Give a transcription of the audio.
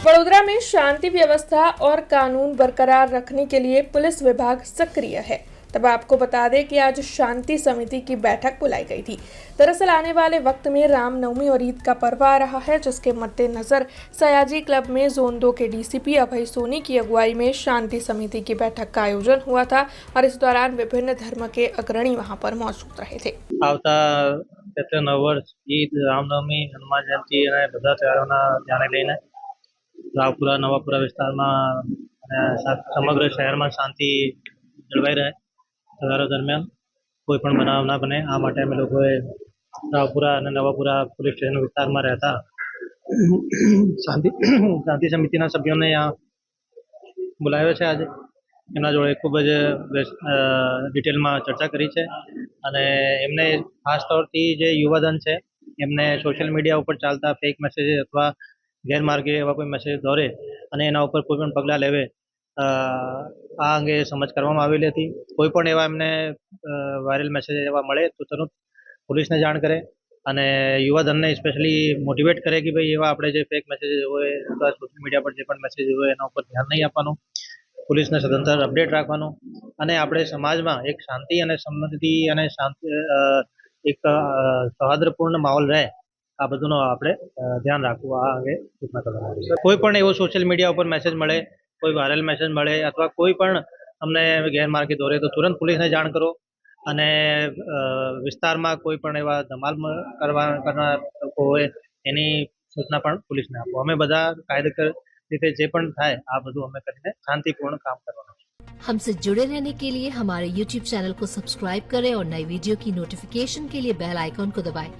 वडोदरा में शांति व्यवस्था और कानून बरकरार रखने के लिए पुलिस विभाग सक्रिय है। तब आपको बता दें कि आज शांति समिति की बैठक बुलाई गई थी। दरअसल आने वाले वक्त में रामनवमी और ईद का पर्व आ रहा है, जिसके मद्देनजर सयाजी क्लब में जोन 2 के डीसीपी अभय सोनी की अगुवाई में शांति समिति की बैठक का आयोजन हुआ था और इस दौरान विभिन्न धर्म के अग्रणी वहां पर मौजूद रहे थे। આવતા ચૈત્ર નવ વર્ષ ઈદ રામનવમી હનુમાન જયંતિ અને બધા તહેવારોના ધ્યાને લઈને રાવપુરા નવાપુરા વિસ્તારમાં અને સમગ્ર શહેરમાં શાંતિ જળવાઈ રહે તહેવારો દરમિયાન કોઈ પણ બનાવ ના બને આ માટે અમે લોકોએ રાવપુરા અને નવાપુરા પોલીસ સ્ટેશન વિસ્તારમાં રહેતા શાંતિ સમિતિના સભ્યોને यहाँ બોલાવ્યો છે આજે એમના જોડે ખૂબ જ ડિટેલમાં ચર્ચા કરી છે અને એમને ખાસ તौरથી જે યુવાધન છે એમને સોશિયલ મીડિયા ઉપર ચાલતા ફેક મેસેજ અથવા ગેરમાર્ગે એવા કોઈ મેસેજ દોરે અને એના ઉપર કોઈ પણ પગલાં લેવે આ અંગે સમજ કરવામાં આવેલી હતી। કોઈ પણ એવા એમને વાયરલ મેસેજ એવા મળે તો તરત પોલીસને જાણ કરે અને યુવાધનને સ્પેશિયલી મોટિવેટ કરે કે ભાઈ એવા આપણે જે ફેક મેસેજ હોય અથવા સોશિયલ મીડિયા પર જે પણ મેસેજ હોય એના ઉપર ધ્યાન નહીં આપવાનું, પોલીસને સદંતર અપડેટ રાખવાનું અને આપણે સમાજમાં એક શાંતિ અને સમૃદ્ધિ અને શાંતિ એક સૌહાર્દપૂર્ણ માહોલ રહે આ બધુંનો આપણે ધ્યાન રાખવું આ અંગે સૂચના કરવામાં આવી છે। કોઈ પણ એવો સોશિયલ મીડિયા ઉપર મેસેજ મળે, કોઈ વાયરલ મેસેજ મળે અથવા કોઈ પણ અમને ગેરમાર્ગે દોરે તો તુરંત પોલીસને જાણ કરો અને વિસ્તારમાં કોઈ પણ એવા ધમાલ કરનાર લોકો હોય એની સૂચના પણ પોલીસને આપો। અમે બધા કાયદેસર રીતે જે પણ થાય આ બધું અમે કરીને શાंतिपूर्ण काम करवाना है। हमसे जुड़े रहने के लिए हमारे YouTube चैनल को सब्सक्राइब करें और नई वीडियो की नोटिफिकेशन के लिए बेल आइकॉन को दबाएं।